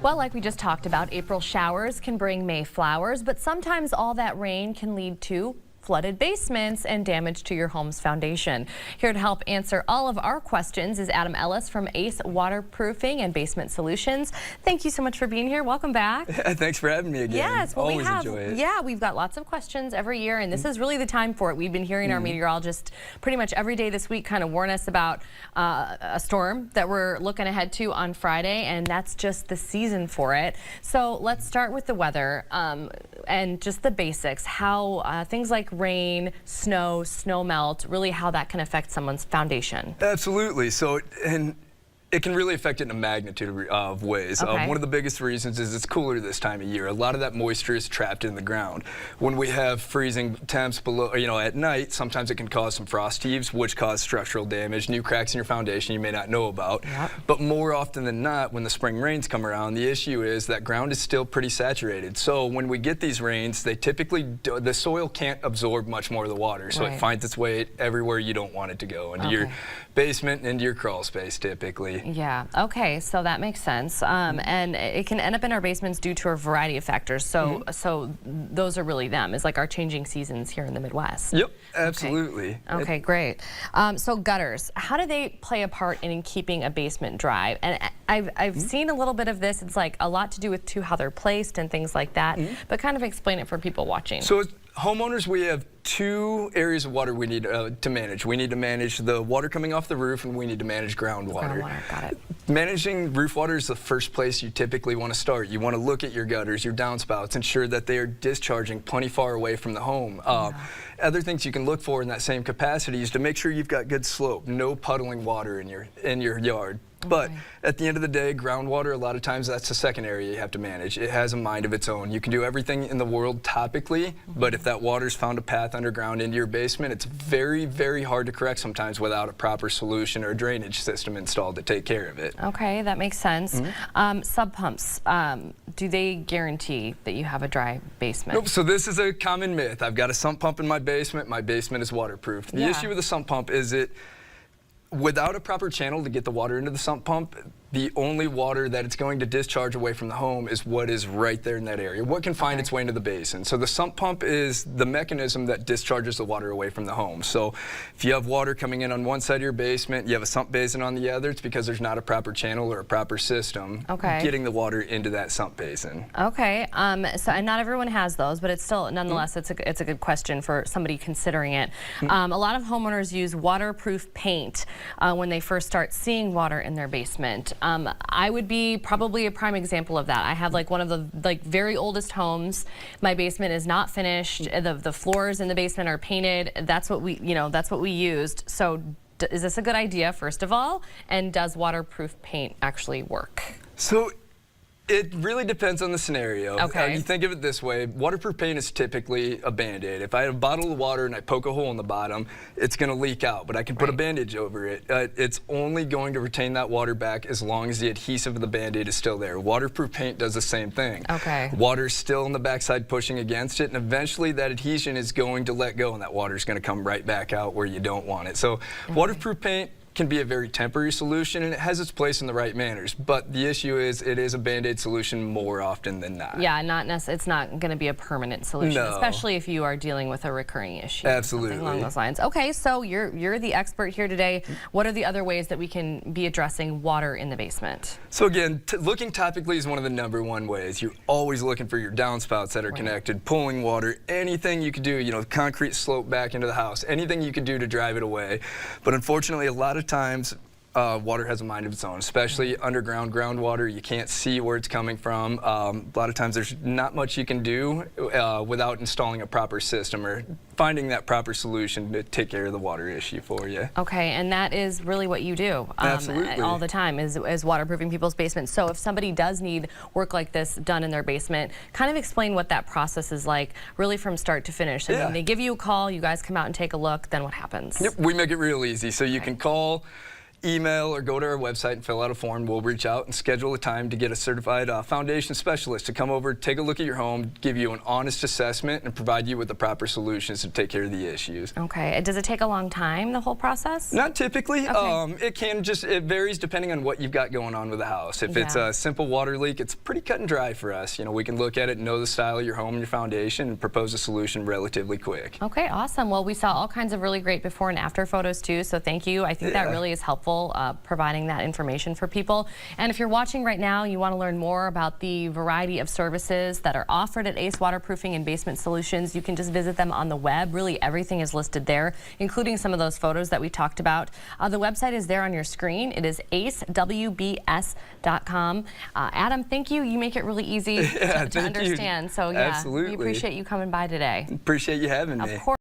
Well, like we just talked about, April showers can bring May flowers, but sometimes all that rain can lead to flooded basements and damage to your home's foundation. Here to help answer all of our questions is Adam Ellis from Ace Waterproofing and Basement Solutions. Thank you so much for being here. Welcome back. Yeah, thanks for having me again. Yes, well, Always enjoy it. Yeah, we've got lots of questions every year, and this is really the time for it. We've been hearing our meteorologist pretty much every day this week kind of warn us about a storm that we're looking ahead to on Friday, and that's just the season for it. So let's start with the weather and just the basics, how things like rain, snow melt, really how that can affect someone's foundation. Absolutely. So, and it can really affect it in a magnitude of ways. Okay. One of the biggest reasons is it's cooler this time of year. A lot of that moisture is trapped in the ground. When we have freezing temps below, at night, sometimes it can cause some frost heaves, which cause structural damage, new cracks in your foundation you may not know about. Yep. But more often than not, when the spring rains come around, the issue is that ground is still pretty saturated. So when we get these rains, they typically, the soil can't absorb much more of the water. So it finds its way everywhere you don't want it to go, into your basement and into your crawl space typically. Yeah, okay, so that makes sense. And it can end up in our basements due to a variety of factors. So so those are really them, is like our changing seasons here in the Midwest. Yep, absolutely. Okay, great. So gutters, how do they play a part in keeping a basement dry? And I've seen a little bit of this. It's like a lot to do with how they're placed and things like that, but kind of explain it for people watching. So as homeowners, we have two areas of water we need to manage. We need to manage the water coming off the roof, and we need to manage groundwater. Got it. Managing roof water is the first place you typically want to start. You want to look at your gutters, your downspouts, ensure that they are discharging plenty far away from the home. Other things you can look for in that same capacity is to make sure you've got good slope, no puddling water in your yard. But at the end of the day, groundwater, a lot of times that's the second area you have to manage. It has a mind of its own. You can do everything in the world topically, but if that water's found a path underground into your basement, it's very, very hard to correct sometimes without a proper solution or a drainage system installed to take care of it. Okay, that makes sense. Sub pumps, do they guarantee that you have a dry basement? Nope, so this is a common myth. I've got a sump pump in my basement is waterproof. The issue with the sump pump is without a proper channel to get the water into the sump pump, the only water that it's going to discharge away from the home is what is right there in that area, what can find its way into the basin. So the sump pump is the mechanism that discharges the water away from the home. So if you have water coming in on one side of your basement, you have a sump basin on the other, it's because there's not a proper channel or a proper system getting the water into that sump basin. Okay, so and not everyone has those, but it's still, nonetheless, it's a good question for somebody considering it. A lot of homeowners use waterproof paint when they first start seeing water in their basement. I would be probably a prime example of that. I have like one of the very oldest homes. My basement is not finished. The floors in the basement are painted. That's what we used. So is this a good idea, first of all? And does waterproof paint actually work? So it really depends on the scenario. Okay. You think of it this way, waterproof paint is typically a Band-Aid. If I have a bottle of water and I poke a hole in the bottom, it's going to leak out, but I can put a bandage over it. It's only going to retain that water back as long as the adhesive of the Band-Aid is still there. Waterproof paint does the same thing. Okay. Water's still on the backside pushing against it, and eventually that adhesion is going to let go, and that water's going to come right back out where you don't want it. So waterproof paint can be a very temporary solution, and it has its place in the right manners, but the issue is it is a Band-Aid solution more often than not. Yeah, it's not going to be a permanent solution, especially if you are dealing with a recurring issue. Absolutely. Along those lines. Okay, so you're the expert here today. What are the other ways that we can be addressing water in the basement? So again, looking topically is one of the #1 ways. You're always looking for your downspouts that are connected, pulling water, anything you could do, concrete slope back into the house, anything you could do to drive it away. But unfortunately, a lot of times water has a mind of its own, especially underground groundwater. You can't see where it's coming from. A lot of times there's not much you can do without installing a proper system or finding that proper solution to take care of the water issue for you. Okay, and that is really what you do Absolutely. all the time is waterproofing people's basements. So if somebody does need work like this done in their basement, kind of explain what that process is like, really from start to finish. I mean, they give you a call, you guys come out and take a look, then what happens? Yep, we make it real easy. So you can call. email or go to our website and fill out a form. We'll reach out and schedule a time to get a certified foundation specialist to come over, take a look at your home, give you an honest assessment, and provide you with the proper solutions to take care of the issues. Okay. Does it take a long time, the whole process? Not typically. Okay. It varies depending on what you've got going on with the house. If it's a simple water leak, it's pretty cut and dry for us. You know, we can look at it, know the style of your home and your foundation, and propose a solution relatively quick. Okay, awesome. Well, we saw all kinds of really great before and after photos too, so thank you. I think that really is helpful, providing that information for people. And if you're watching right now, you want to learn more about the variety of services that are offered at Ace Waterproofing and Basement Solutions, you can just visit them on the web. Really, everything is listed there, including some of those photos that we talked about. The website is there on your screen. It is acewbs.com. Adam, thank you. You make it really easy to understand. So yeah, Absolutely. we appreciate you coming by today. Appreciate you having me. Of course.